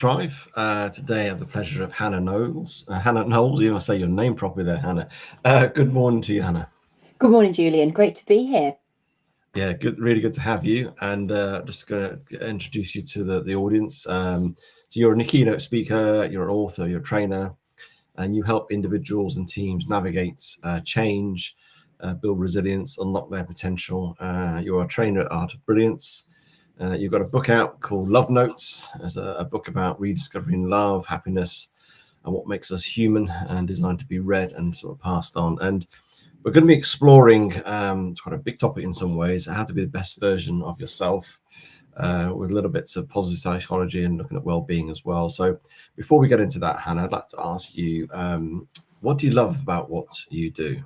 Drive. Today I have the pleasure of Hannah Knowles. Hannah Knowles, you must say your name properly there, Hannah. Good morning to you, Hannah. Good morning, Julian. Great to be here. Yeah, good, really good to have you. And just going to introduce you to the audience. So you're a keynote speaker, you're an author, you're a trainer, and you help individuals and teams navigate change, build resilience, unlock their potential. You're a trainer at Art of Brilliance. You've got a book out called Love Notes, as a book about rediscovering love, happiness, and what makes us human, and designed to be read and sort of passed on. And we're going to be exploring, it's quite a big topic in some ways, how to be the best version of yourself, with little bits of positive psychology and looking at well-being as well. So before we get into that, Hannah, I'd like to ask you, what do you love about what you do?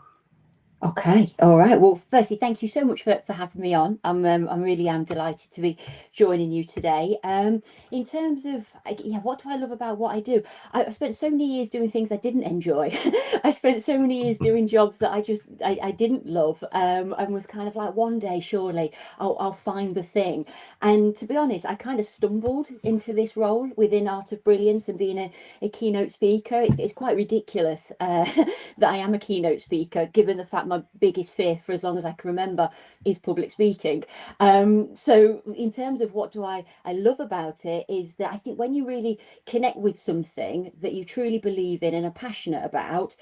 Okay, all right. Well, firstly, thank you so much for having me on. I'm really am delighted to be joining you today. In terms of yeah, what do I love about what I do? I spent so many years doing things I didn't enjoy. I spent so many years doing jobs that I didn't love. And was kind of like one day surely I'll find the thing. And to be honest, I kind of stumbled into this role within Art of Brilliance and being a keynote speaker. It's quite ridiculous that I am a keynote speaker, given the fact my biggest fear for as long as I can remember is public speaking. So in terms of what do I love about it is that I think when you really connect with something that you truly believe in and are passionate about,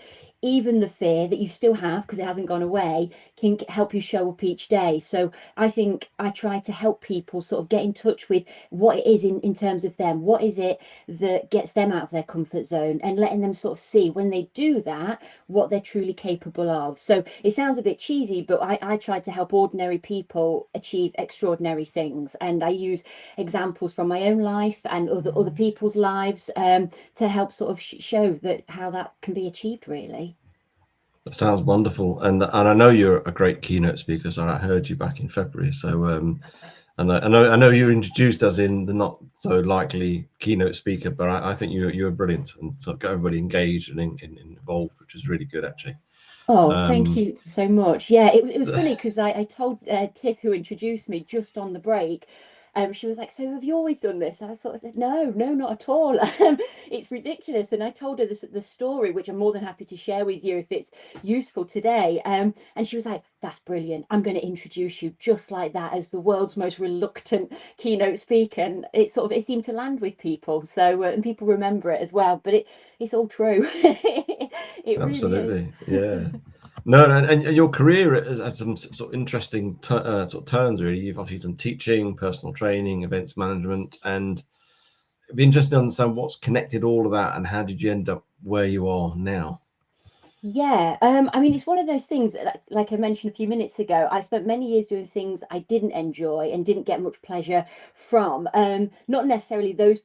even the fear that you still have because it hasn't gone away can help you show up each day. So I think I try to help people sort of get in touch with what it is in terms of them. What is it that gets them out of their comfort zone, and letting them sort of see when they do that what they're truly capable of. So it sounds a bit cheesy, but I try to help ordinary people achieve extraordinary things. And I use examples from my own life and other people's lives to help sort of show that how that can be achieved, really. That sounds wonderful, and I know you're a great keynote speaker. So I heard you back in February. So and I know you're introduced as in the not so likely keynote speaker, but I think you're brilliant, and so got everybody engaged and involved, which is really good actually. Oh, thank Um, you so much. Yeah, it was funny because I told Tiff, who introduced me, just on the break. She was like, "So have you always done this?" I sort of said, "No, no, not at all. It's ridiculous." And I told her the story, which I'm more than happy to share with you if it's useful today. And she was like, "That's brilliant. I'm going to introduce you just like that as the world's most reluctant keynote speaker." And it seemed to land with people. So and people remember it as well. But it's all true. It really is. Absolutely, yeah. No, and your career has had some sort of interesting sort of turns. Really, you've obviously done teaching, personal training, events management, and it'd be interesting to understand what's connected all of that, and how did you end up where you are now? Yeah, I mean, it's one of those things that, like I mentioned a few minutes ago, I spent many years doing things I didn't enjoy and didn't get much pleasure from. Not necessarily those,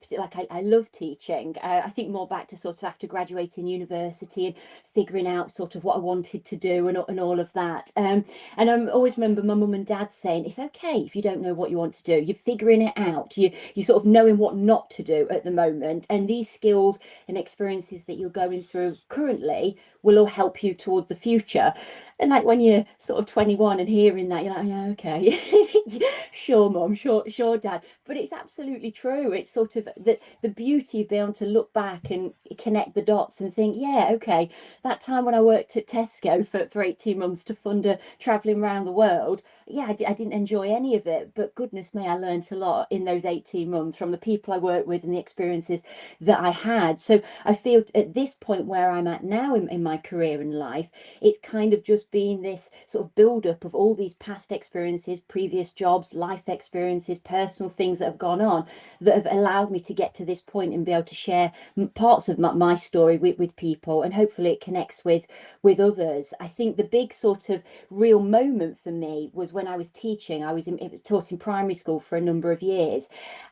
I love teaching. I think more back to sort of after graduating university and figuring out sort of what I wanted to do and all of that. And I always remember my mum and dad saying, it's okay if you don't know what you want to do. You're figuring it out. You sort of knowing what not to do at the moment. And these skills and experiences that you're going through currently will all help you towards the future. And like when you're sort of 21 and hearing that, you're like, yeah, okay, sure, mum, sure, dad. But it's absolutely true. It's sort of the beauty of being able to look back and connect the dots and think, yeah, okay, that time when I worked at Tesco for 18 months to fund a traveling around the world, yeah, I didn't enjoy any of it. But goodness me, I learned a lot in those 18 months from the people I worked with and the experiences that I had. So I feel at this point where I'm at now in my career and life, it's kind of just been this sort of build up of all these past experiences, previous jobs, life experiences, personal things that have gone on that have allowed me to get to this point and be able to share parts of my story with people, and hopefully it connects with others. I think the big sort of real moment for me was when I was teaching. It was taught in primary school for a number of years,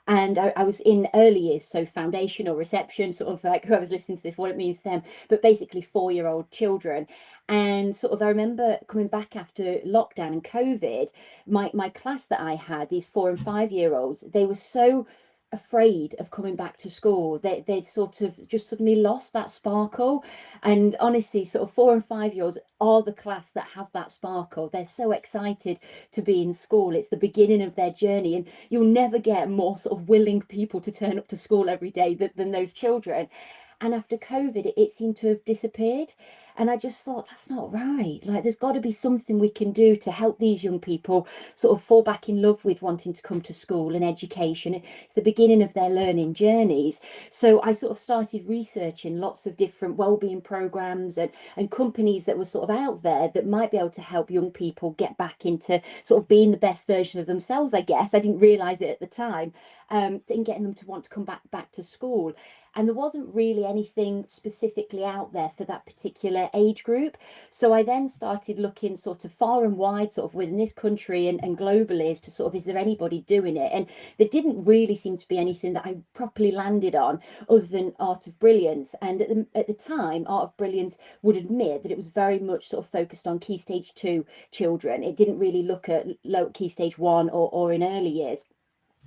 and I was in early years, so foundation or reception, sort of like whoever's listening to this, what it means to them, but basically 4-year-old children. And sort of I remember coming back after lockdown and COVID, my class that I had, these 4 and 5-year-olds, they were so afraid of coming back to school. They'd sort of just suddenly lost that sparkle. And honestly, sort of 4 and 5 year olds are the class that have that sparkle. They're so excited to be in school. It's the beginning of their journey, and you'll never get more sort of willing people to turn up to school every day than those children. And after COVID, it seemed to have disappeared. And I just thought, that's not right. Like, there's got to be something we can do to help these young people sort of fall back in love with wanting to come to school and education. It's the beginning of their learning journeys. So I sort of started researching lots of different wellbeing programs and companies that were sort of out there that might be able to help young people get back into sort of being the best version of themselves, I guess. I didn't realize it at the time, in getting them to want to come back to school. And there wasn't really anything specifically out there for that particular age group. So I then started looking sort of far and wide, sort of within this country and globally, as to sort of, is there anybody doing it? And there didn't really seem to be anything that I properly landed on other than Art of Brilliance. And at the time, Art of Brilliance would admit that it was very much sort of focused on Key Stage 2 children. It didn't really look at low Key Stage 1 or in early years.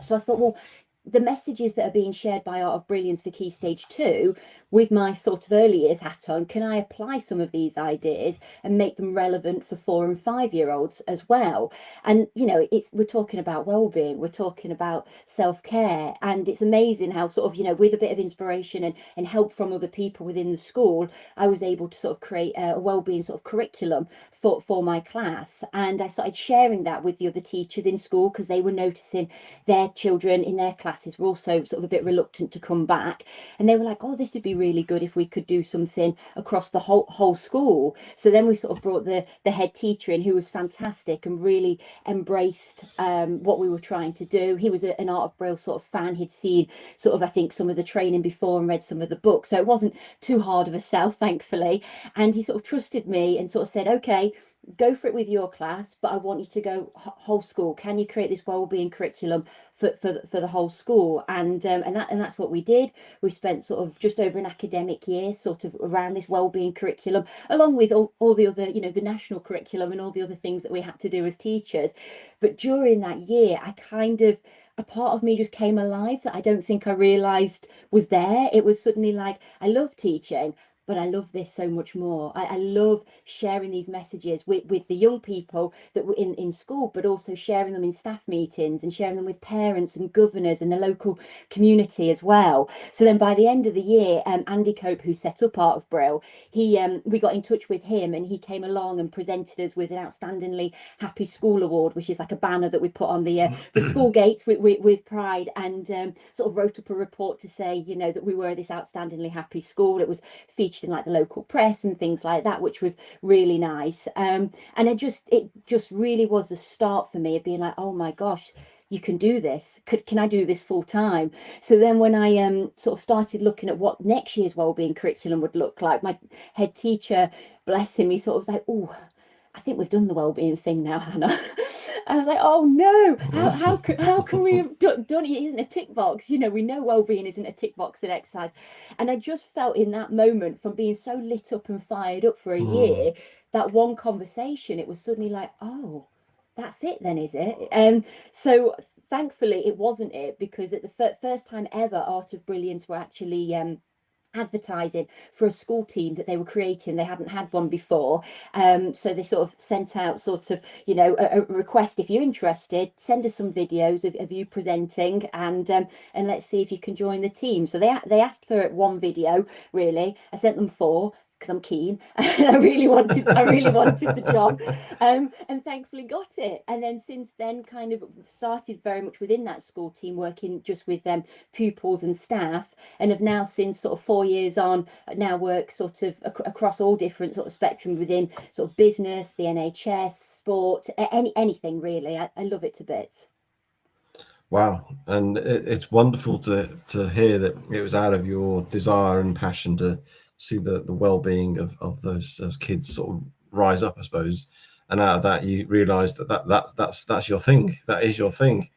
So I thought, well, the messages that are being shared by Art of Brilliance for Key Stage 2, with my sort of early years hat on, can I apply some of these ideas and make them relevant for 4 and 5 year olds as well? And we're talking about well-being, we're talking about self-care, and it's amazing how sort of, with a bit of inspiration and help from other people within the school, I was able to sort of create a well-being sort of curriculum for my class. And I started sharing that with the other teachers in school, because they were noticing their children in their classes were also sort of a bit reluctant to come back. And they were like, oh, this would be really good if we could do something across the whole school. So then we sort of brought the head teacher in, who was fantastic and really embraced what we were trying to do. He was an Art of Braille sort of fan. He'd seen sort of, I think, some of the training before and read some of the books. So it wasn't too hard of a sell, thankfully. And he sort of trusted me and sort of said, okay, go for it with your class, but I want you to go whole school. Can you create this wellbeing curriculum for the whole school? And that's what we did. We spent sort of just over an academic year sort of around this wellbeing curriculum, along with all the other, the national curriculum and all the other things that we had to do as teachers. But during that year, I kind of, a part of me just came alive that I don't think I realized was there. It was suddenly like, I love teaching, but I love this so much more. I love sharing these messages with the young people that were in school, but also sharing them in staff meetings and sharing them with parents and governors and the local community as well. So then by the end of the year, Andy Cope, who set up Art of Brill, we got in touch with him, and he came along and presented us with an Outstandingly Happy School Award, which is like a banner that we put on the school gates with pride, and sort of wrote up a report to say, that we were this outstandingly happy school. It was featured in like the local press and things like that, which was really nice. And it just really was the start for me of being like, oh my gosh, you can do this. Can I do this full time? So then when I sort of started looking at what next year's wellbeing curriculum would look like, my head teacher, bless him, he sort of was like, oh, I think we've done the wellbeing thing now, Hannah. I was like, oh no, how can we have done it? It isn't a tick box. We know wellbeing isn't a tick box and exercise. And I just felt in that moment, from being so lit up and fired up for a year, that one conversation, it was suddenly like, oh, that's it then, is it? So thankfully it wasn't it, because at the first time ever, Art of Brilliance were actually advertising for a school team that they were creating. They hadn't had one before, so they sort of sent out sort of a request, if you're interested, send us some videos of you presenting, and let's see if you can join the team. So they asked for one video, really. I sent them four, because I'm keen and I really wanted the job, and thankfully got it. And then since then, kind of started very much within that school team, working just with them pupils and staff, and have now, since sort of 4 years on, now work sort of across all different sort of spectrum within sort of business, the NHS, sport, anything really. I love it to bits. Wow, and it's wonderful to hear that it was out of your desire and passion to see the well-being of those kids sort of rise up, I suppose, and out of that you realised that's your thing. That is your thing.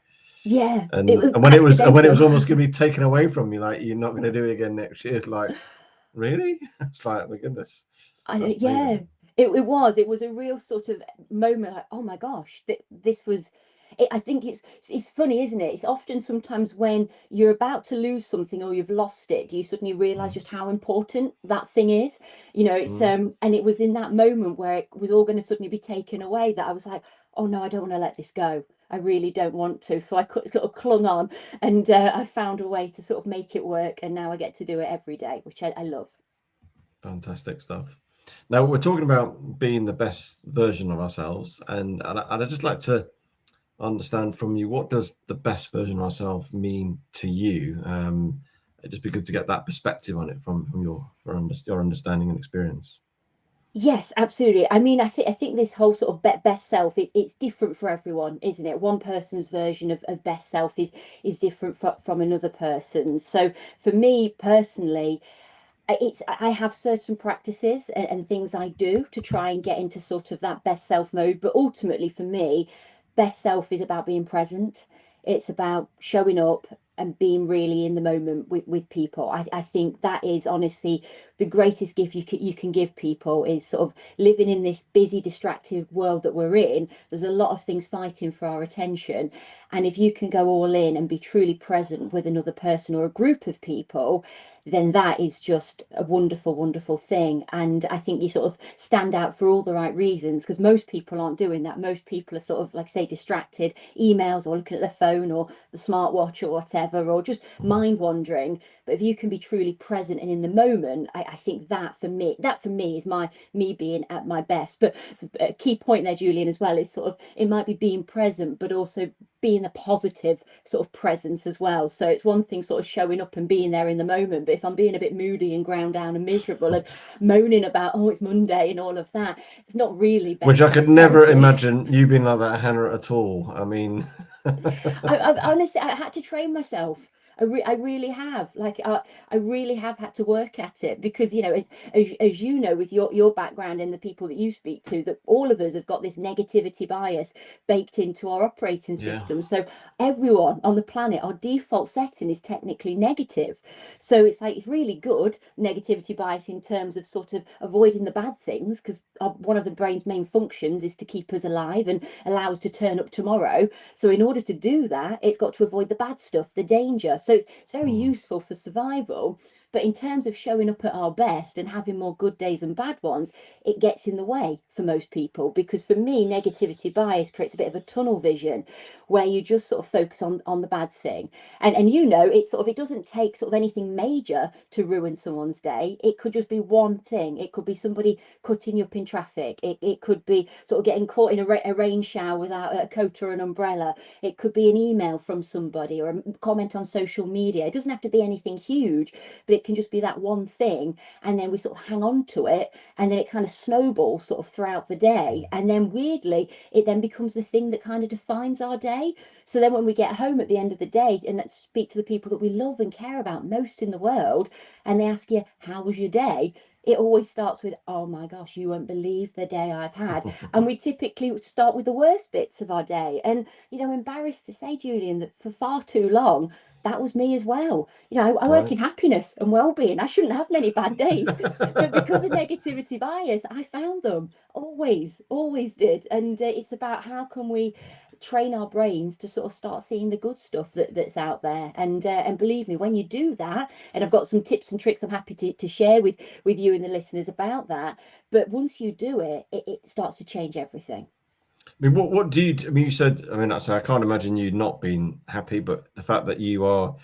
Yeah, And it was when it was accidental. almost going to be taken away from you, like you're not going to do it again next year, like really? It's like, my goodness, that's Yeah, amazing. it was a real sort of moment, like, oh my gosh, this was I think it's funny, isn't it? It's often sometimes when you're about to lose something or you've lost it, do you suddenly realize just how important that thing is? It's Mm. and it was in that moment where it was all going to suddenly be taken away that I was like, oh no, I don't want to let this go. I really don't want to. So I sort of clung on, and I found a way to sort of make it work, and now I get to do it every day, which I love. Fantastic stuff. Now we're talking about being the best version of ourselves, and I'd just like to understand from you, what does the best version of ourselves mean to you? It'd just be good to get that perspective on it from your understanding and experience. Yes, absolutely. I mean, I think this whole sort of best self, it's different for everyone, isn't it? One person's version of best self is different from another person's. So for me personally, I have certain practices and things I do to try and get into sort of that best self mode. But ultimately, for me, best self is about being present. It's about showing up and being really in the moment with people. I think that is honestly the greatest gift you can give people, is sort of living in this busy, distracted world that we're in. There's a lot of things fighting for our attention. And if you can go all in and be truly present with another person or a group of people, then that is just a wonderful, wonderful thing. And I think you sort of stand out for all the right reasons, because most people aren't doing that. Most people are sort of, like I say, distracted, emails or looking at their phone or the smartwatch or whatever, or just mind wandering. But if you can be truly present and in the moment, I think that for me is me being at my best. But a key point there, Julian, as well, is sort of it might be being present, but also being a positive sort of presence as well. So it's one thing sort of showing up and being there in the moment, but if I'm being a bit moody and ground down and miserable and moaning about, oh, it's Monday and all of that, it's not really Which best I could self never territory. imagine you being like that, Hannah, at all. I mean, I honestly, I had to train myself. I really have. Like, I really have had to work at it, because, as you know, with your background and the people that you speak to, that all of us have got this negativity bias baked into our operating yeah. system. So everyone on the planet, our default setting is technically negative. So it's like, it's really good negativity bias in terms of sort of avoiding the bad things, because one of the brain's main functions is to keep us alive and allow us to turn up tomorrow. So in order to do that, it's got to avoid the bad stuff, the danger. So it's very Mm. useful for survival. But in terms of showing up at our best and having more good days than bad ones, it gets in the way for most people. Because for me, negativity bias creates a bit of a tunnel vision, where you just sort of focus on the bad thing. And it's sort of, it doesn't take sort of anything major to ruin someone's day. It could just be one thing. It could be somebody cutting you up in traffic. It could be sort of getting caught in a rain shower without a coat or an umbrella. It could be an email from somebody or a comment on social media. It doesn't have to be anything huge, but it can just be that one thing. And then we sort of hang on to it, and then it kind of snowballs sort of throughout the day. And then weirdly, it then becomes the thing that kind of defines our day. So then when we get home at the end of the day and let's speak to the people that we love and care about most in the world, and they ask you, how was your day? It always starts with, oh my gosh, you won't believe the day I've had. And we typically start with the worst bits of our day. And, embarrassed to say, Julian, that for far too long, that was me as well. I work Right. in happiness and well-being. I shouldn't have many bad days. But because of negativity bias, I found them. Always, always did. And it's about how can we train our brains to sort of start seeing the good stuff that's out there. And believe me, when you do that, and I've got some tips and tricks I'm happy to share with you and the listeners about that. But once you do it, it starts to change everything. I mean, what do you? I mean, you said. I mean, I can't imagine you not being happy, but the fact that you are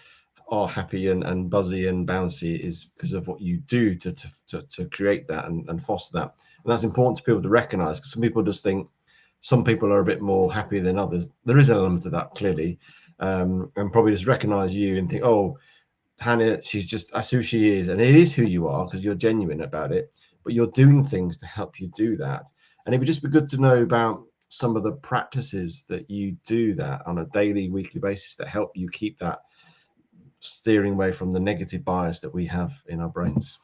happy and buzzy and bouncy is because of what you do to create that and foster that. And that's important to people to recognize, because some people just think some people are a bit more happy than others. There is an element of that, clearly, and probably just recognize you and think, oh, Hannah, that's who she is, and it is who you are because you're genuine about it. But you're doing things to help you do that, and it would just be good to know about some of the practices that you do that on a daily, weekly basis that help you keep that steering away from the negative bias that we have in our brains.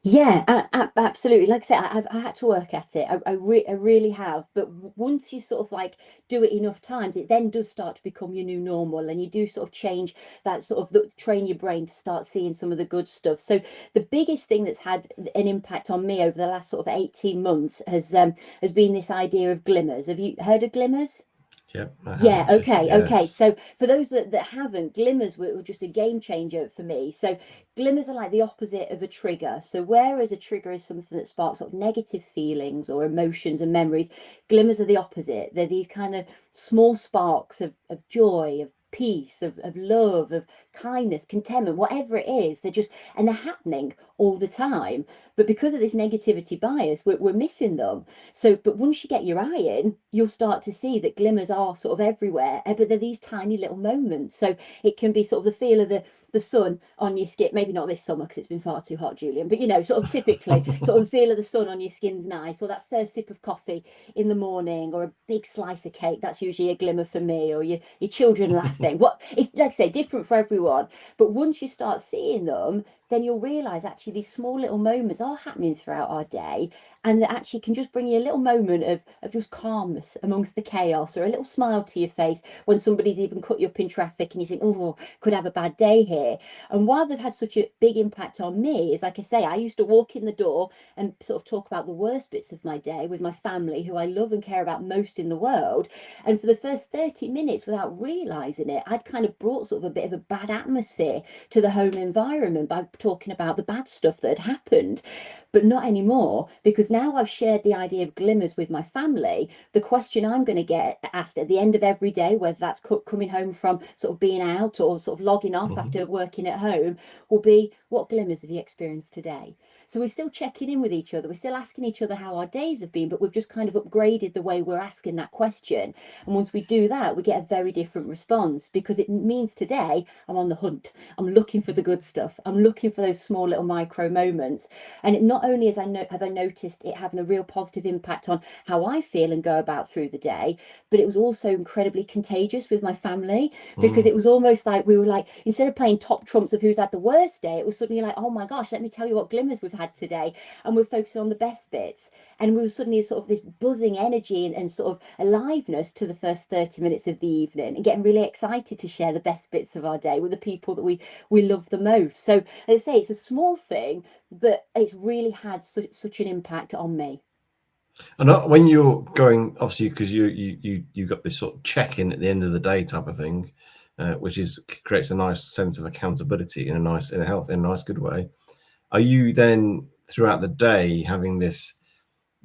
Yeah, absolutely. Like I said, I had to work at it. I really have. But once you sort of like do it enough times, it then does start to become your new normal, and you do sort of change that sort of train your brain to start seeing some of the good stuff. So the biggest thing that's had an impact on me over the last sort of 18 months has been this idea of glimmers. Have you heard of glimmers? Yeah, I have Yeah, actually. okay. Yes. So for those that haven't, glimmers were just a game changer for me. So glimmers are like the opposite of a trigger. So whereas a trigger is something that sparks sort of negative feelings or emotions and memories, glimmers are the opposite. They're these kind of small sparks of joy, of peace, of love, of kindness, contentment, whatever it is. And they're happening all the time. But because of this negativity bias, we're missing them. So, but once you get your eye in, you'll start to see that glimmers are sort of everywhere, but they're these tiny little moments. So it can be sort of the feel of the sun on your skin, maybe not this summer because it's been far too hot, Julian, but sort of typically, sort of the feel of the sun on your skin's nice, or that first sip of coffee in the morning, or a big slice of cake. That's usually a glimmer for me, or your children laughing. What it's like I say, different for everyone. But once you start seeing them, then you'll realize actually these small little moments are happening throughout our day, and that actually can just bring you a little moment of just calmness amongst the chaos, or a little smile to your face when somebody's even cut you up in traffic and you think, oh, could have a bad day here. And why they've had such a big impact on me is, like I say, I used to walk in the door and sort of talk about the worst bits of my day with my family, who I love and care about most in the world. And for the first 30 minutes, without realizing it, I'd kind of brought sort of a bit of a bad atmosphere to the home environment by talking about the bad stuff that had happened. But not anymore, because now I've shared the idea of glimmers with my family. The question I'm going to get asked at the end of every day, whether that's coming home from sort of being out or sort of logging off Mhm. after working at home, will be, what glimmers have you experienced today? So we're still checking in with each other. We're still asking each other how our days have been, but we've just kind of upgraded the way we're asking that question. And once we do that, we get a very different response, because it means today I'm on the hunt. I'm looking for the good stuff. I'm looking for those small little micro moments. And it not only have I noticed it having a real positive impact on how I feel and go about through the day, but it was also incredibly contagious with my family, because Mm. it was almost like we were like, instead of playing top trumps of who's had the worst day, it was suddenly like, oh my gosh, let me tell you what glimmers we've had today. And we're focusing on the best bits. And we were suddenly sort of this buzzing energy and sort of aliveness to the first 30 minutes of the evening, and getting really excited to share the best bits of our day with the people that we love the most. So as I say, it's a small thing, but it's really had such an impact on me. And when you're going, obviously, because you got this sort of check-in at the end of the day type of thing, which creates a nice sense of accountability in a nice good way. Are you then throughout the day having this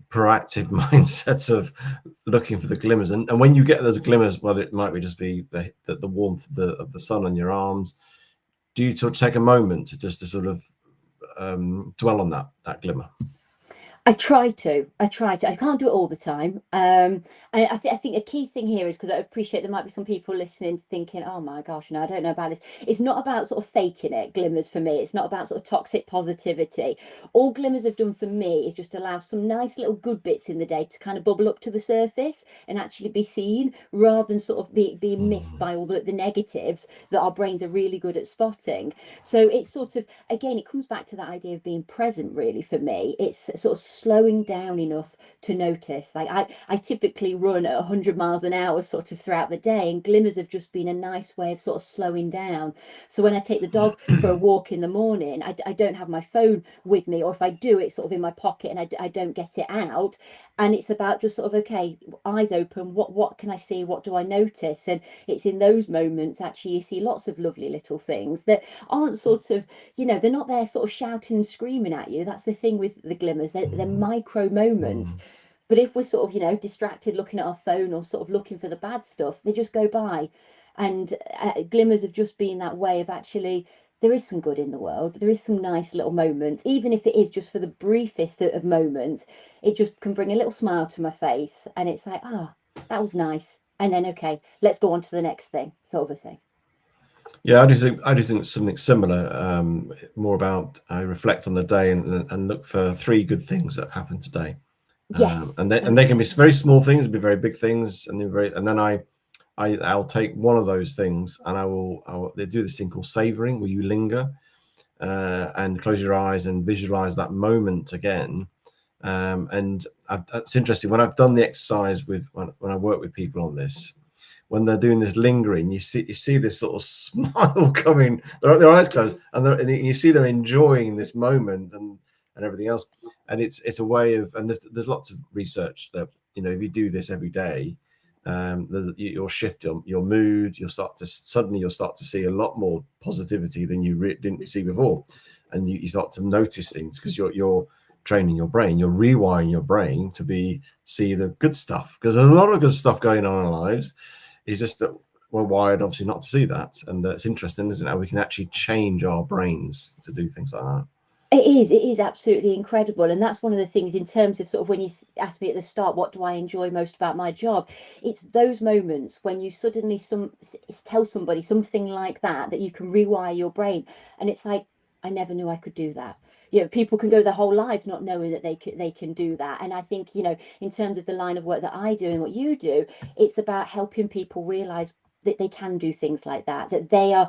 proactive mindset of looking for the glimmers? And when you get those glimmers, whether it might be just be the warmth of the sun on your arms, do you sort of take a moment to sort of dwell on that glimmer? I try to. I try to. I can't do it all the time. And I think a key thing here is, because I appreciate there might be some people listening thinking, "Oh my gosh, no, I don't know about this." It's not about sort of faking it. Glimmers for me, it's not about sort of toxic positivity. All glimmers have done for me is just allow some nice little good bits in the day to kind of bubble up to the surface and actually be seen, rather than sort of being missed Mm. by all the negatives that our brains are really good at spotting. So it's sort of, again, it comes back to that idea of being present, really, for me. It's sort of slowing down enough to notice. Like I typically run at 100 miles an hour sort of throughout the day, and glimmers have just been a nice way of sort of slowing down. So when I take the dog for a walk in the morning, I don't have my phone with me, or if I do, it's sort of in my pocket and I don't get it out. And it's about just sort of, okay, eyes open, what can I see, what do I notice? And it's in those moments actually you see lots of lovely little things that aren't sort of, they're not there sort of shouting and screaming at you. That's the thing with the glimmers. They're micro moments. Mm. But if we're sort of, distracted looking at our phone or sort of looking for the bad stuff, they just go by. And glimmers have just been that way of actually, there is some good in the world. There is some nice little moments, even if it is just for the briefest of moments. It just can bring a little smile to my face. And it's like, that was nice. And then, okay, let's go on to the next thing, sort of a thing. Yeah, I do think it's something similar. More about I reflect on the day and look for three good things that have happened today. Yes. And they can be very small things, be very big things, and then I'll take one of those things and they do this thing called savoring, where you linger and close your eyes and visualize that moment again. It's interesting when I've done the exercise when I work with people on this. When they're doing this lingering, you see this sort of smile coming. Their eyes closed, and you see them enjoying this moment and everything else. And it's a way of, and there's lots of research that if you do this every day, You'll shift your mood. You'll start to see a lot more positivity than you didn't see before, and you start to notice things because you're training your brain. You're rewiring your brain to see the good stuff, because there's a lot of good stuff going on in our lives. It's just that we're wired obviously not to see that, and it's interesting, isn't it, how we can actually change our brains to do things like that. It is absolutely incredible. And that's one of the things in terms of sort of when you asked me at the start, what do I enjoy most about my job? It's those moments when you suddenly tell somebody something like that you can rewire your brain. And it's like, I never knew I could do that. You know, people can go their whole lives not knowing that they can do that. And I think, you know, in terms of the line of work that I do and what you do, it's about helping people realize that they can do things like that they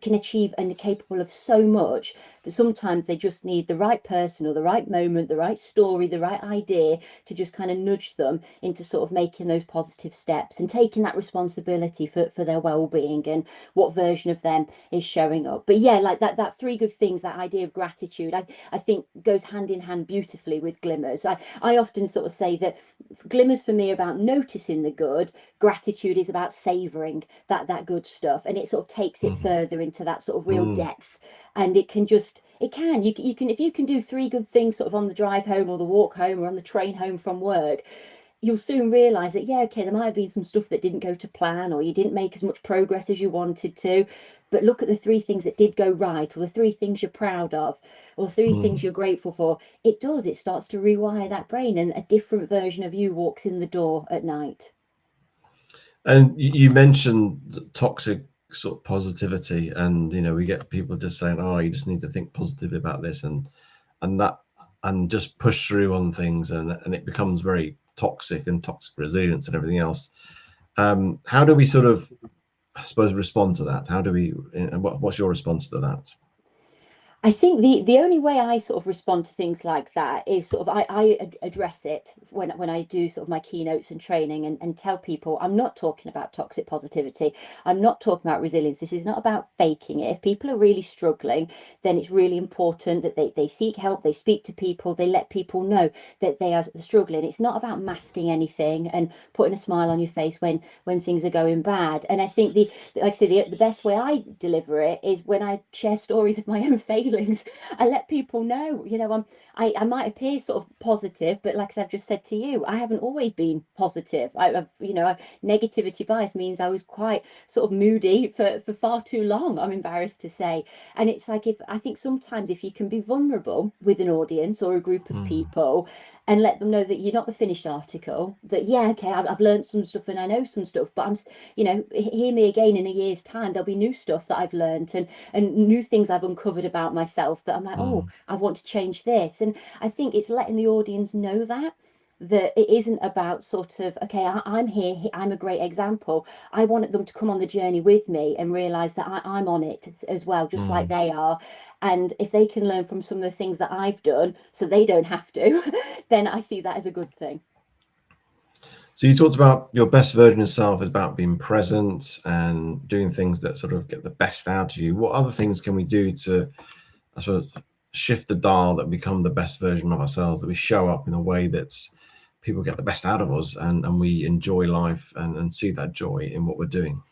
can achieve and are capable of so much, but sometimes they just need the right person or the right moment, the right story, the right idea to just kind of nudge them into sort of making those positive steps and taking that responsibility for their well-being and what version of them is showing up. But yeah, like that three good things, that idea of gratitude, I think goes hand in hand beautifully with glimmers. I often sort of say that glimmers for me are about noticing the good, gratitude is about savoring that good stuff, and it sort of takes it further into that sort of real depth. And you can if you can do three good things sort of on the drive home or the walk home or on the train home from work, you'll soon realize that, yeah, okay, there might have been some stuff that didn't go to plan, or you didn't make as much progress as you wanted to, but look at the three things that did go right, or the three things you're proud of, or three things you're grateful for. It starts to rewire that brain, and a different version of you walks in the door at night. And you mentioned toxic sort of positivity, and we get people just saying, "Oh, you just need to think positive about this," and that, and just push through on things, and it becomes very toxic and toxic resilience and everything else. How do we sort of, I suppose, respond to that? How do we? And what's your response to that? I think the only way I sort of respond to things like that is sort of I address it when I do sort of my keynotes and training, and tell people I'm not talking about toxic positivity. I'm not talking about resilience. This is not about faking it. If people are really struggling, then it's really important that they seek help, they speak to people, they let people know that they are struggling. It's not about masking anything and putting a smile on your face when things are going bad. And I think like I say, the best way I deliver it is when I share stories of my own failures. I let people know, I might appear sort of positive, but like I've just said to you, I haven't always been positive. Negativity bias means I was quite sort of moody for far too long, I'm embarrassed to say. And it's like, I think sometimes if you can be vulnerable with an audience or a group of people, and let them know that you're not the finished article, that, yeah, okay, I've learned some stuff and I know some stuff, but hear me again in a year's time, there'll be new stuff that I've learned, and new things I've uncovered about myself that I'm like, oh, I want to change this. And I think it's letting the audience know that it isn't about sort of, okay, I'm here, I'm a great example. I want them to come on the journey with me and realize that I'm on it as well, just like they are. And if they can learn from some of the things that I've done so they don't have to, then I see that as a good thing. So you talked about your best version of self is about being present and doing things that sort of get the best out of you. What other things can we do to, I suppose, shift the dial, that become the best version of ourselves, that we show up in a way that's people get the best out of us, and we enjoy life and see that joy in what we're doing?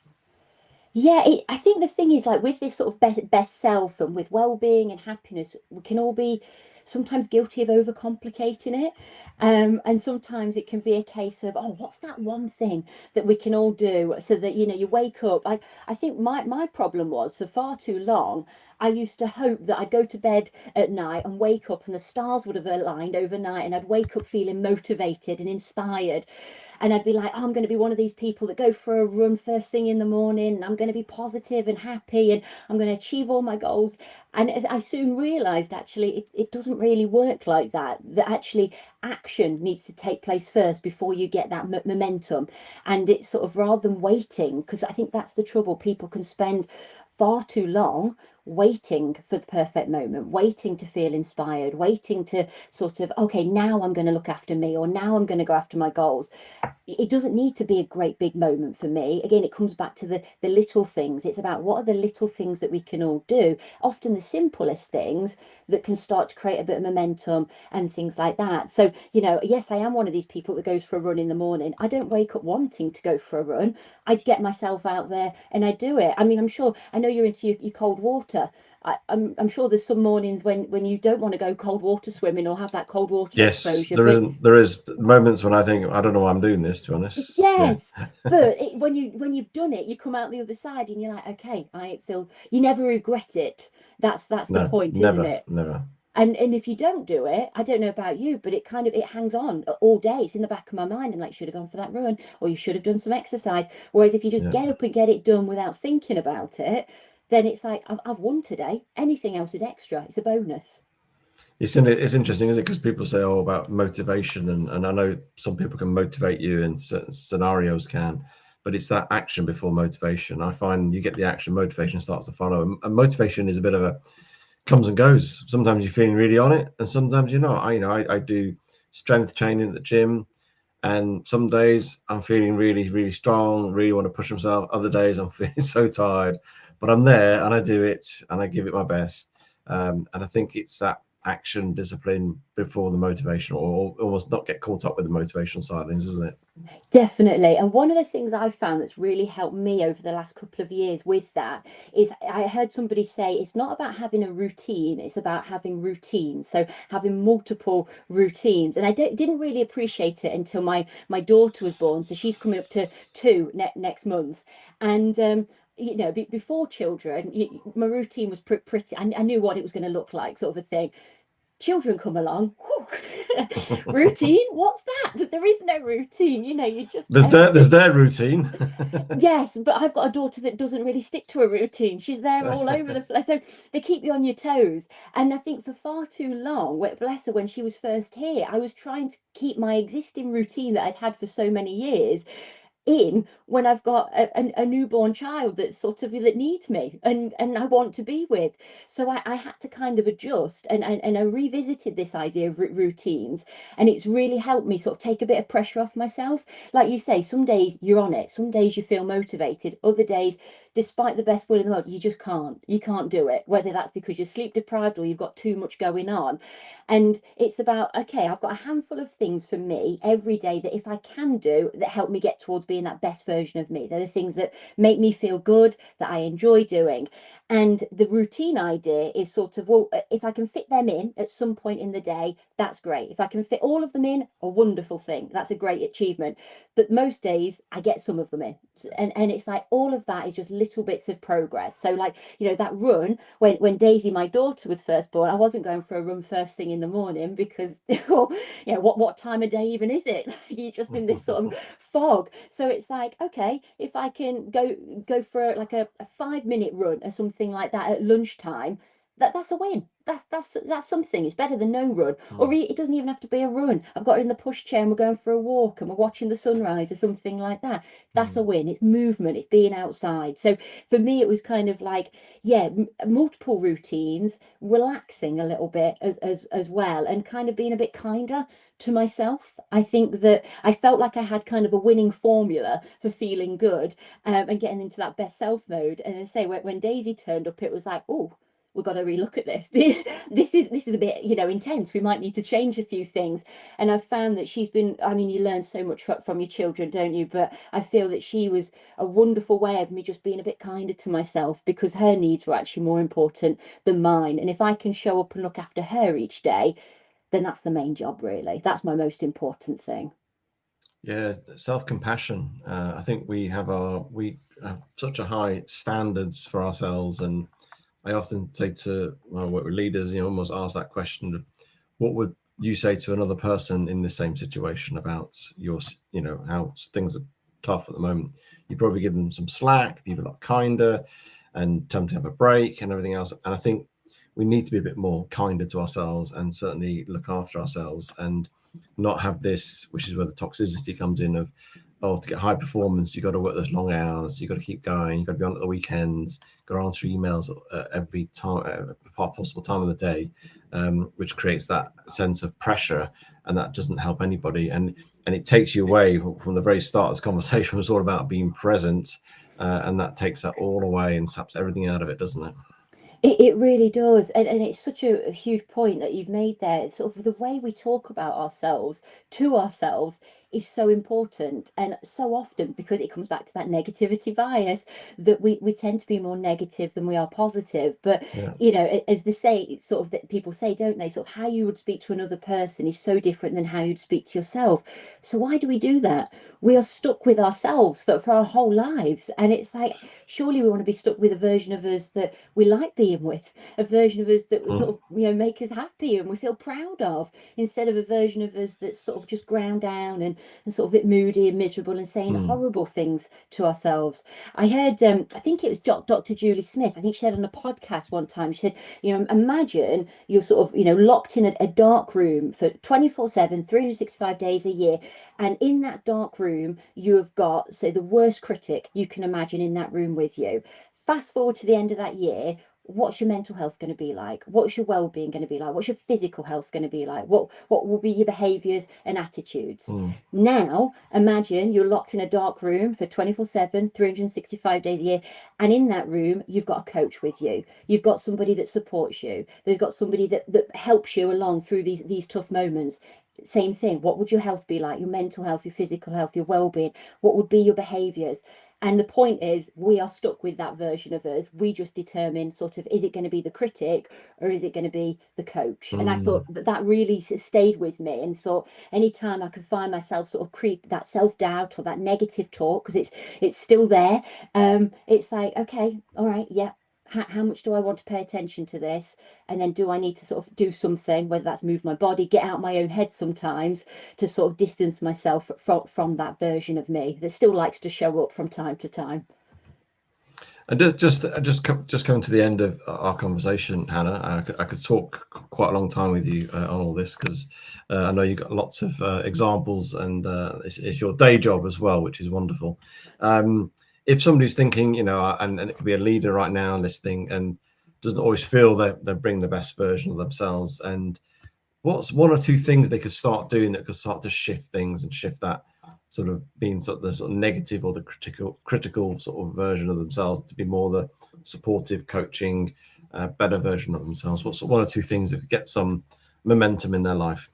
Yeah, I think the thing is, like, with this sort of best self and with well-being and happiness, we can all be sometimes guilty of overcomplicating it. And sometimes it can be a case of, oh, what's that one thing that we can all do so that, you wake up. I think my problem was, for far too long, I used to hope that I'd go to bed at night and wake up and the stars would have aligned overnight, and I'd wake up feeling motivated and inspired. And I'd be like, oh, I'm going to be one of these people that go for a run first thing in the morning, and I'm going to be positive and happy, and I'm going to achieve all my goals. And I soon realized, actually, it doesn't really work like that actually action needs to take place first before you get that momentum. And it's sort of, rather than waiting, because I think that's the trouble, people can spend far too long waiting for the perfect moment, waiting to feel inspired, waiting to sort of, okay, now I'm going to look after me, or now I'm going to go after my goals. It doesn't need to be a great big moment for me. Again, it comes back to the little things. It's about what are the little things that we can all do, often the simplest things that can start to create a bit of momentum and things like that. So, yes, I am one of these people that goes for a run in the morning. I don't wake up wanting to go for a run. I get myself out there and I do it. I mean, I know you're into your cold water. I'm sure there's some mornings when you don't want to go cold water swimming or have that cold water Yes, exposure, there but isn't. There is moments when I think, I don't know why I'm doing this, to be honest. Yeah. yes, but when you've done it, you come out the other side and you're like, okay, I feel you never regret it. That's the No, point, isn't never, it? never. And if you don't do it, I don't know about you, but it hangs on all day. It's in the back of my mind. I'm like, should have gone for that run, or you should have done some exercise. Whereas if you just Yeah. get up and get it done without thinking about it, then it's like I've won today. Anything else is extra. It's a bonus. It's interesting, isn't it? Because people say, "Oh, about motivation," and I know some people can motivate you, and certain scenarios can, but it's that action before motivation. I find you get the action, motivation starts to follow, and motivation is a bit of a comes and goes. Sometimes you're feeling really on it, and sometimes you're not. I do strength training at the gym, and some days I'm feeling really, really strong, really want to push myself. Other days I'm feeling so tired, but I'm there and I do it and I give it my best. And I think it's that action discipline before the motivation, or almost not get caught up with the motivational side of things, isn't it? Definitely. And one of the things I've found that's really helped me over the last couple of years with that is I heard somebody say it's not about having a routine, it's about having routines. So having multiple routines. And I didn't really appreciate it until my daughter was born. So she's coming up to two next month. And before children, my routine was pretty, I knew what it was going to look like, sort of a thing. Children come along. Routine, what's that? There is no routine, you just There's their routine. yes, but I've got a daughter that doesn't really stick to a routine. She's there all over the place, so they keep you on your toes. And I think for far too long, bless her, when she was first here, I was trying to keep my existing routine that I'd had for so many years in when I've got a newborn child that's sort of that needs me and I want to be with. So I had to kind of adjust and I revisited this idea of routines, and it's really helped me sort of take a bit of pressure off myself. Like you say, some days you're on it, some days you feel motivated, other days, despite the best will in the world, you can't do it, whether that's because you're sleep deprived or you've got too much going on. And it's about, okay, I've got a handful of things for me every day that if I can do that help me get towards being that best version of me. They're the things that make me feel good, that I enjoy doing. And the routine idea is sort of, well, if I can fit them in at some point in the day, that's great. If I can fit all of them in, a wonderful thing. That's a great achievement. But most days I get some of them in. And it's like all of that is just little bits of progress. So like, that run, when Daisy, my daughter, was first born, I wasn't going for a run first thing in the morning because what time of day even is it? You're just in this sort of fog. So it's like, okay, if I can go for like a 5-minute run or something like that at lunchtime, that's a win. That's something. It's better than no run. Or it doesn't even have to be a run. I've got her in the push chair and we're going for a walk and we're watching the sunrise or something like that. That's a win. It's movement. It's being outside. So for me, it was kind of like, yeah, multiple routines, relaxing a little bit as well, and kind of being a bit kinder to myself. I think that I felt like I had kind of a winning formula for feeling good, and getting into that best self mode. And I say when Daisy turned up, it was like, oh, we've got to relook at this. This is a bit, intense. We might need to change a few things. And I've found that she's been, I mean, you learn so much from your children, don't you? But I feel that she was a wonderful way of me just being a bit kinder to myself, because her needs were actually more important than mine. And if I can show up and look after her each day, then that's the main job, really. That's my most important thing. Yeah, self-compassion. I think we have such a high standards for ourselves, and I often say to when I work with leaders, almost ask that question of what would you say to another person in the same situation about how things are tough at the moment. You probably give them some slack, be a lot kinder, and tell them to have a break and everything else. And I think we need to be a bit more kinder to ourselves and certainly look after ourselves and not have this, which is where the toxicity comes in, of to get high performance, you've got to work those long hours, you've got to keep going, you've got to be on at the weekends, got to answer emails every time, possible time of the day, which creates that sense of pressure, and that doesn't help anybody. And it takes you away from the very start of this conversation. It was all about being present, and that takes that all away and saps everything out of it, doesn't it? It really does. And it's such a huge point that you've made there. It's sort of the way we talk about ourselves to ourselves is so important. And so often, because it comes back to that negativity bias, that we tend to be more negative than we are positive. But, Yeah. you know, as they say, sort of that people say, don't they? Sort of how you would speak to another person is so different than how you'd speak to yourself. So why do we do that? We are stuck with ourselves for our whole lives. And it's like, surely we want to be stuck with a version of us that we like being with, a version of us that will sort of, you know, make us happy and we feel proud of, instead of a version of us that's sort of just ground down and sort of a bit moody and miserable and saying horrible things to ourselves. I heard, I think it was Dr. Julie Smith, I think she said on a podcast one time, she said, you know, imagine you're sort of, you know, locked in a dark room for 24/7, 365 days a year. And in that dark room, you have got, so the worst critic you can imagine in that room with you. Fast forward to the end of that year, what's your mental health going to be like? What's your well-being going to be like? What's your physical health going to be like? What will be your behaviors and attitudes? Now imagine you're locked in a dark room for 24/7, 365 days a year, and in that room you've got a coach with you, you've got somebody that supports you, they've got somebody that helps you along through these tough moments. Same thing, what would your health be like? Your mental health, your physical health, your well-being, what would be your behaviors? And the point is, we are stuck with that version of us. We just determine sort of, is it going to be the critic or is it going to be the coach? And I thought that really stayed with me, and thought anytime I could find myself sort of creep that self-doubt or that negative talk, because it's still there. It's like, okay, all right, yeah. How much do I want to pay attention to this? And then do I need to sort of do something, whether that's move my body, get out my own head sometimes, to sort of distance myself from that version of me that still likes to show up from time to time. And just coming to the end of our conversation, Hannah, I could talk quite a long time with you on all this, because I know you've got lots of examples, and it's your day job as well, which is wonderful. If somebody's thinking, you know, and it could be a leader right now listening and doesn't always feel that they bring the best version of themselves, and what's one or two things they could start doing that could start to shift things and shift that sort of being sort of the sort of negative or the critical sort of version of themselves to be more the supportive, coaching, better version of themselves? What's one or two things that could get some momentum in their life?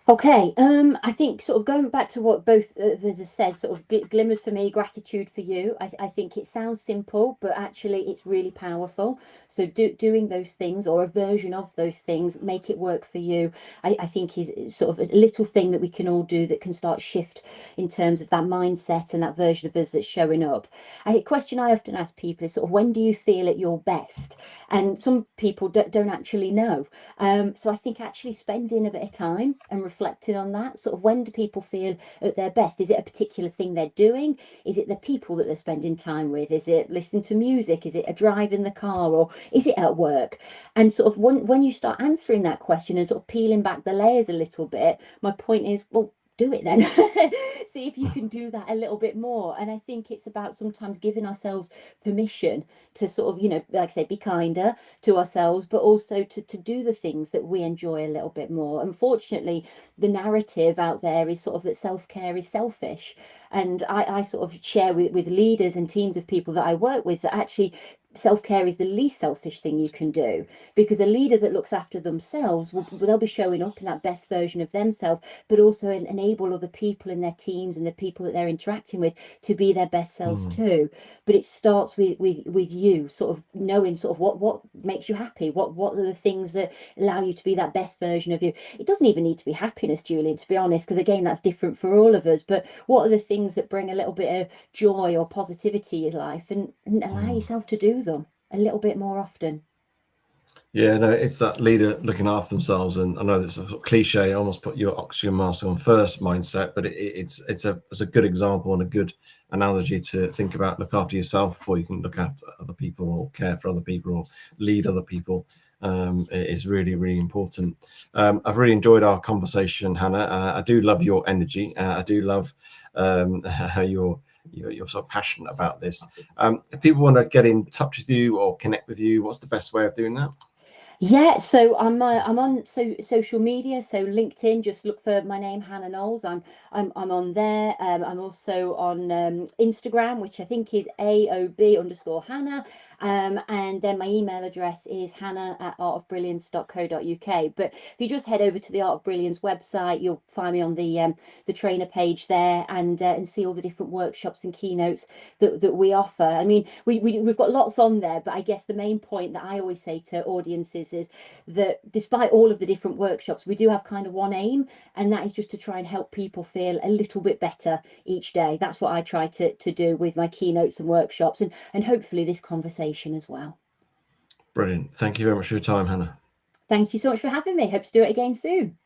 Okay, I think sort of going back to what both of us have said, sort of glimmers for me, gratitude for you. I think it sounds simple, but actually it's really powerful. So doing those things, or a version of those things, make it work for you. I think is sort of a little thing that we can all do that can start shift in terms of that mindset and that version of us that's showing up. A question I often ask people is sort of, when do you feel at your best? And some people don't actually know. So I think actually spending a bit of time and reflecting on that, sort of, when do people feel at their best? Is it a particular thing they're doing? Is it the people that they're spending time with? Is it listening to music? Is it a drive in the car, or is it at work? And sort of when you start answering that question and sort of peeling back the layers a little bit, my point is, well, do it then. See if you can do that a little bit more. And I think it's about sometimes giving ourselves permission to sort of, you know, like I say, be kinder to ourselves, but also to do the things that we enjoy a little bit more. Unfortunately, the narrative out there is sort of that self-care is selfish. And I sort of share with leaders and teams of people that I work with that actually self-care is the least selfish thing you can do, because a leader that looks after themselves they'll be showing up in that best version of themselves, but also enable other people in their teams and the people that they're interacting with to be their best selves too. But it starts with you sort of knowing sort of what makes you happy, what are the things that allow you to be that best version of you. It doesn't even need to be happiness, Julian, to be honest, because again, that's different for all of us. But what are the things that bring a little bit of joy or positivity in life, and allow yourself to do them a little bit more often. Yeah, no, it's that leader looking after themselves, and I know that's a sort of cliche, almost put your oxygen mask on first mindset, but it's a good example and a good analogy to think about. Look after yourself before you can look after other people, or care for other people, or lead other people. is really, really important. I've really enjoyed our conversation, Hannah. I do love your energy. I do love how you're sort of passionate about this. If people want to get in touch with you or connect with you, what's the best way of doing that? Yeah, so I'm on social media, so LinkedIn. Just look for my name, Hannah Knowles. I'm on there. I'm also on Instagram, which I think is AOB_Hannah. And then my email address is hannah@artofbrilliance.co.uk. But if you just head over to the Art of Brilliance website, you'll find me on the trainer page there, and see all the different workshops and keynotes that we offer. I mean, we've got lots on there, but I guess the main point that I always say to audiences is that despite all of the different workshops, we do have kind of one aim, and that is just to try and help people feel a little bit better each day. That's what I try to do with my keynotes and workshops, and hopefully this conversation as well. Brilliant. Thank you very much for your time, Hannah. Thank you so much for having me. Hope to do it again soon.